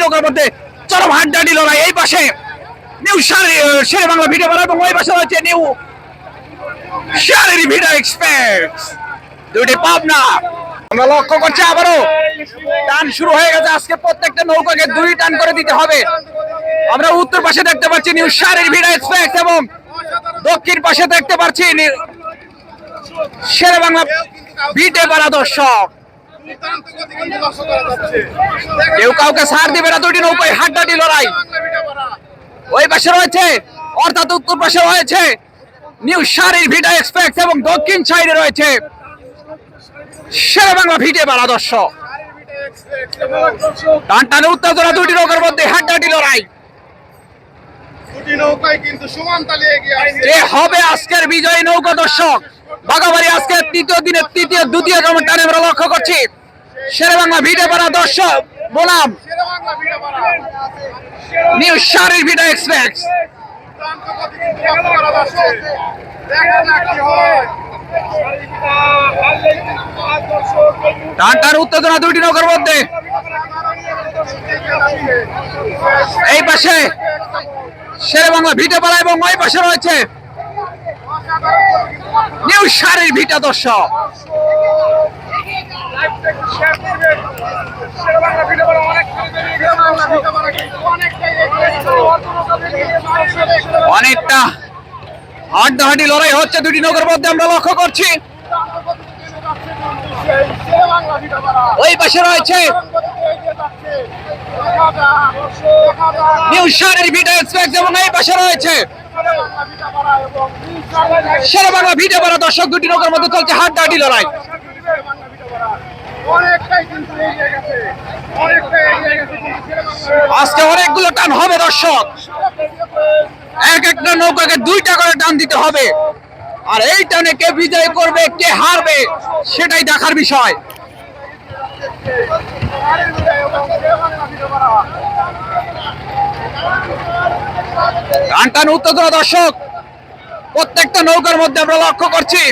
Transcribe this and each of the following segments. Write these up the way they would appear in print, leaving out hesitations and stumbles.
নৌকার মধ্যে চরম হাড্ডাহাড্ডি লড়াই। এই পাশে নিউ শেরে বাংলা ভিডিও বাড়া এবং ওই পাশে রয়েছে নিউ শারীর ভিডিও এক্সপ্রেস, দুটি পাবনা। আমরা লক্ষ্য করছি আবারও টান শুরু হয়ে গেছে। আজকে প্রত্যেকটা নৌকাকে 2 টান করে দিতে হবে। আমরা উত্তর পাশে দেখতে পাচ্ছি নিউ শারীর ভিডিও এক্সপ্রেস এবং দক্ষিণ পাশে দেখতে পাচ্ছি শেরে বাংলা ভিডিও বাড়া দর্শক। কেউ কাউকে ছাড় দিবে না, দুটি নৌকায় হাড্ডাহাড্ডি লড়াই। ওই পাশে রয়েছে অর্থাৎ উত্তর পাশে রয়েছে নিউ শারীর ভিডিও এক্সপ্রেস এবং দক্ষিণ সাইডে রয়েছে শেরে বাংলা ভিডিও বাড়া দর্শক। টান টানে উত্তেজনা দুটি নৌকার মধ্যে হাড্ডাহাড্ডি লড়াই। কে হবে আজকের বিজয়ী নৌকা দর্শক? বাগাবাড়ি আজকের তৃতীয় দিনের দ্বিতীয়তম টানে আমরা লক্ষ্য করছি শেরে বাংলা ভিডিও বাড়া দর্শক বনাম নিউ শারীর ভিডিও এক্সপ্রেস। টান টান উত্তেজনা দুটি নৌকার মধ্যে। এই পাশে শেরে বাংলা ভিডিও বাড়া এবং ওই পাশে রয়েছে নিউ শারীর ভিডিও দর্শক। অনেকটা হাড্ডাহাড্ডি লড়াই হচ্ছে দুটি নৌকার মধ্যে আমরা লক্ষ্য করছি। ওই পাশে রয়েছে নিউ শারীর ভিডিও এক্সপ্রেস এবং এই পাশে রয়েছে শেরে বাংলা ভিডিও বাড়া দর্শক। দুটি নৌকার মধ্যে চলছে হাড্ডাহাড্ডি লড়াই। আজকে অনেকগুলো টান হবে দর্শক। এক একটা নৌকাকে 2টা করে টান দিতে হবে। আর এই টানে কে বিজয় করবে কে হারবে সেটাই দেখার বিষয়। টান টান উত্তেজনা দর্শক প্রত্যেকটা নৌকার মধ্যে আমরা লক্ষ্য করছি।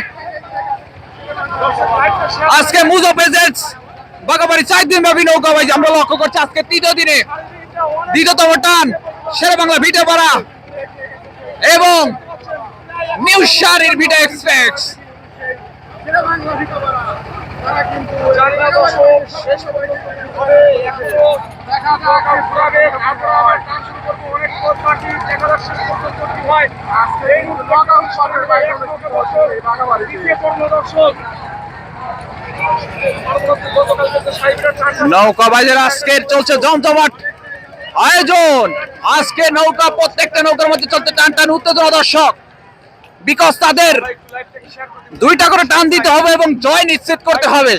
আজকে মুজোপেজেন্স বাগাবাড়ি 4 দিন ব্যাপী নৌকা বাইজ আমরা লক্ষ্য করছি। আজকে তৃতীয় দিনে দ্বিতীয়তম টান শেরে বাংলা ভিডিও বাড়া এবং নিউ শারীর ভিডিও এক্সপ্রেস। নৌকা বাজার আজকের চলছে জমজমাট আয়োজন। আজকে নৌকা প্রত্যেকটা নৌকার মধ্যে চলছে টান টান উত্তেজনা দর্শক। বিকজ তাদের 2টা করে টান দিতে হবে এবং জয় নিশ্চিত করতে হবে।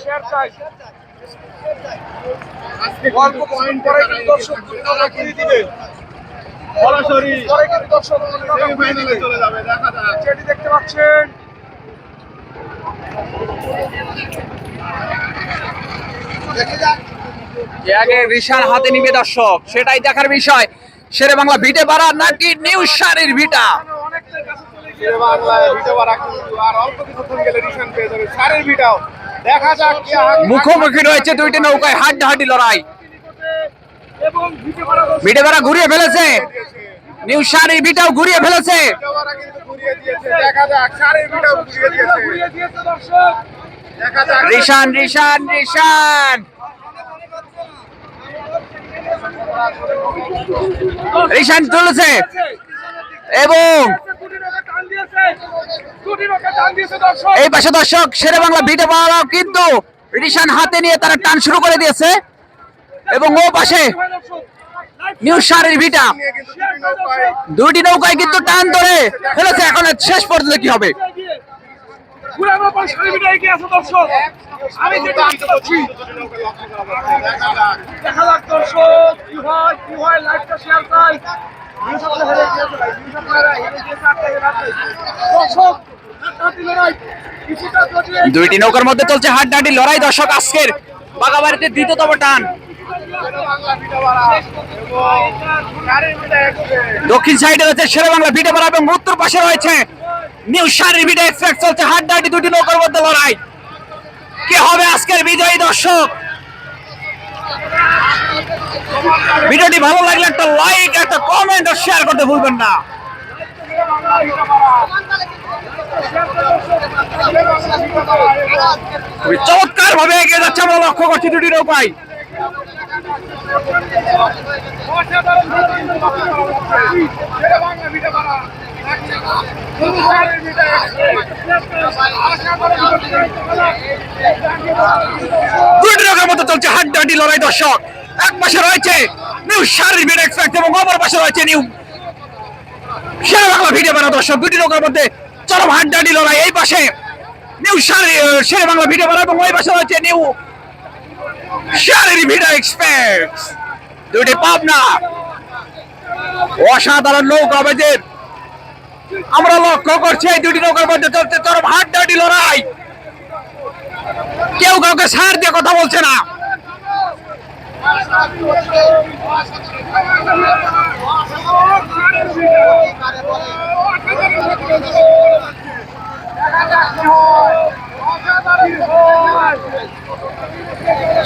দেখতে পাচ্ছেন আগে রিশান হাতে নিবে দর্শক সেটাই দেখার বিষয়। শেরে বাংলা ভিডিও বাড়া নাকি নিউ শারীর ভিটা? মুখোমুখি রয়েছে 2টি নৌকায় হাড্ডাহাড্ডি লড়াই। ভিডিও বাড়া ঘুরিয়ে ফেলেছে, নিউ শারীর ভিটাও ঘুরিয়ে ফেলেছে। রিশান রিশান রিশান রিশান তুলেছে এবং এই পাশে দর্শক শেরে বাংলা ভিডিও বাড়াও কিন্তু রিশান হাতে নিয়ে তারা টান শুরু করে দিয়েছে এবং ও পাশে নিউ শারীর ভিটা। 2টি নৌকায় কিন্তু টান ধরে ফেলেছে। এখন শেষ পর্যন্ত কি হবে? দুইটি নৌকার মধ্যে চলছে হাড্ডাহাড্ডি লড়াই দর্শক। আজকের বাগাবাড়িতে দ্বিতীয়তম টান। দক্ষিণ সাইডে রয়েছে শেরে বাংলা ভিডিও বাড়া এবং উত্তর পাশে রয়েছে নিউ শারীর ভিডিও এক্সপ্রেস। চলছে হাড্ডাহাড্ডি 2টি নৌকার মধ্যে লড়াই। কে হবে আজকের বিজয়ী দর্শক? ভিডিওটি ভালো লাগলে একটা লাইক, একটা কমেন্ট আর শেয়ার করতে ভুলবেন না। চমৎকার ভাবে এগিয়ে যাচ্ছে, আমরা লক্ষ্য করছি দুটি নৌকায়। দুটি নৌকার মধ্যে চলছে হাড্ডাহাড্ডি লড়াই দর্শক। এক পাশে রয়েছে নিউ শারীর ভিডিও এক্সপেক্ট এবং অপর পাশে রয়েছে নিউ শেরে বাংলা ভিডিও বানা দর্শক। দুটি নৌকার মধ্যে চরম হাড্ডাহাড্ডি লড়াই। এই পাশে নিউ শেরে বাংলা ভিডিও বানা এবং ওই পাশে রয়েছে নিউ শারীর ভিডিও এক্সপেক্ট। দুটি পাবনা অসাধারণ নৌকা বাজে আমরা লক্ষ্য করছি। এই দুটি নৌকার মধ্যে চলছে চরম হাড্ডাহাড্ডি লড়াই। কেউ কাউকে ছাড় দিয়ে কথা বলছে না।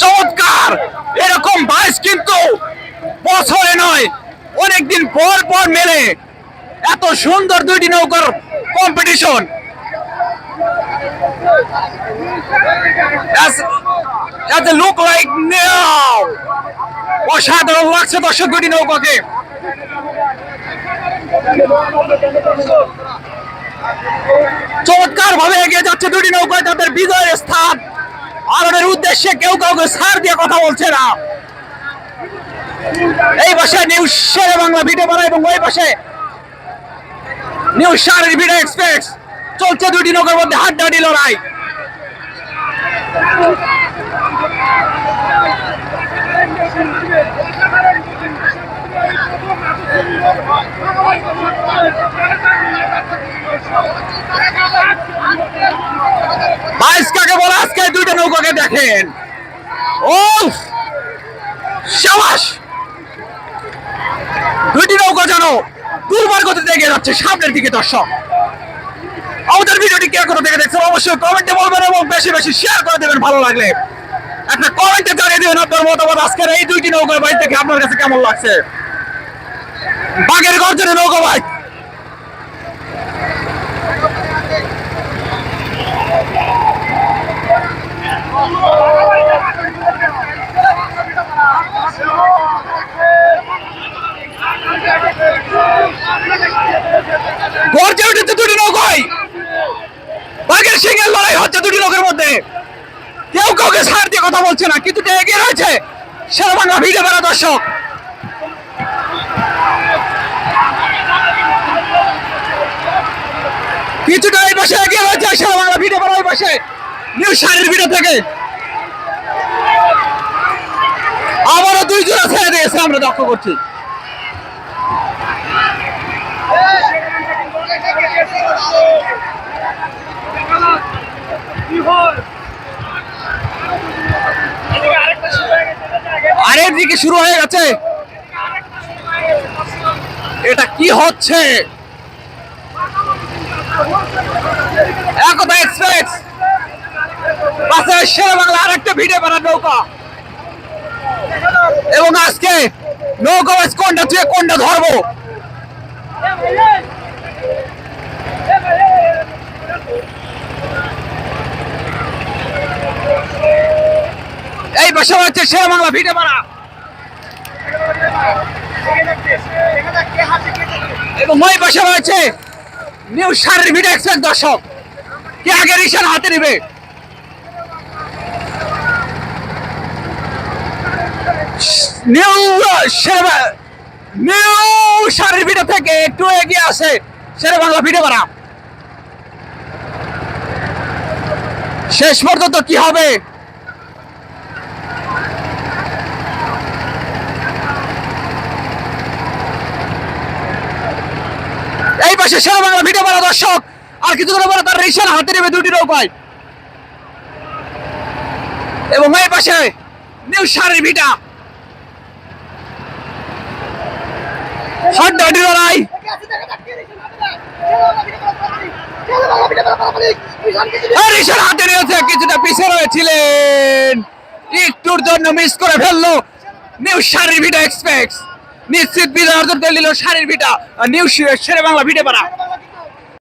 চমৎকার এরকম বাইস কিন্তু বছরে নয়, অনেকদিন পর পর মেলে এত সুন্দর দুইটি নৌকার কম্পিটিশন। লুক লাইক নাও অসাধারণ লাগছে দর্শক দুটি নৌকাকে। চমৎকার ভাবে এগিয়ে যাচ্ছে দুটি নৌকায় তাদের বিজয়ের স্থান আরোহণের উদ্দেশ্যে। কেউ কাউকে ছাড় দিয়ে কথা বলছে না। এই পাশে নিউ শেরে বাংলা ভিডিও বানা এবং ওই পাশে নিউ শারীর ভিডিও এক্সপ্রেস। চলছে দুটি নৌকার মধ্যে হাড্ডাহাড্ডি লড়াই। বাইশ কাকে বলে আজকে দুইটা নৌকাকে দেখেন। ও সাবাস, দুইটি নৌকা যেন দুর্বার গতিতে এগিয়ে যাচ্ছে সামনের দিকে দর্শক। আমাদের ভিডিওটি কে কোথা থেকে দেখছেন অবশ্যই কমেন্টে বলবেন এবং বেশি বেশি শেয়ার করে দেবেন। ভালো লাগলে একটা কমেন্টে জানিয়ে দেবেন আপনার মতামত। আজকের এই দুইটি নৌকার বাইক থেকে আপনার কাছে কেমন লাগছে? বাঘের গর্জনে নৌকা বাইক। গর্জে উঠেছে দুটি নৌকায়, বাঘের সিংহের লড়াই হচ্ছে দুটি নৌকার মধ্যে। কেউ কাউকে ছাড় দিয়ে কথা বলছে না। কিছুটা এগিয়ে রয়েছে শেরে বাংলা ভিডিও বানা দর্শক। কিছুটা এই পাশে এগিয়ে রয়েছে শেরে বাংলা ভিডিও বানা, ওই পাশে নিউ শারীর ভিডিও থেকে আবারও দুই জোড়া ছেড়ে দিয়েছে আমরা লক্ষ্য করছি। আরেক দিকে শুরু হয়ে গেছে। এটা কি হচ্ছে? একতা এক্সপ্রেস পাশে শেরে বাংলা আরেকটা ভিডিও বানার নৌকা। এবং আজকে নৌকা কোনটা থেকে কোনটা ধরবো এই পাশে হচ্ছে শেরে বাংলা ভিডিও বানা এবং ওই পাশে রয়েছে নিউ শারীর ভিডিও এক্সপ্রেস দর্শক। কে আগে রিকশার হাতে নেবে? নিউ শারীর ভিডিও থেকে একটু এগিয়ে আসে শেরে বাংলা ভিডিও বানা। শেষ পর্যন্ত কি হবে? এই পাশে শেরে বাংলা ভিডিও বানা দর্শক। আর কিছুক্ষণ পরে তার রিকশার হাতে নেবে দুটি নৌকায় এবং এই পাশে নিউ শারীর ভিডিও হাড্ডাহাড্ডি লড়াই। রিকশার হাতে নিয়েছে, কিছুটা পিছিয়ে রয়েছিলেন, একটুর জন্য মিস করে ফেললো নিউ শারীর ভিটা এক্সপেক্টস নিশ্চিত বিজয় অর্জন করে নিল শারীর ভিটা নিউ শেরে বাংলা ভিটে পাড়া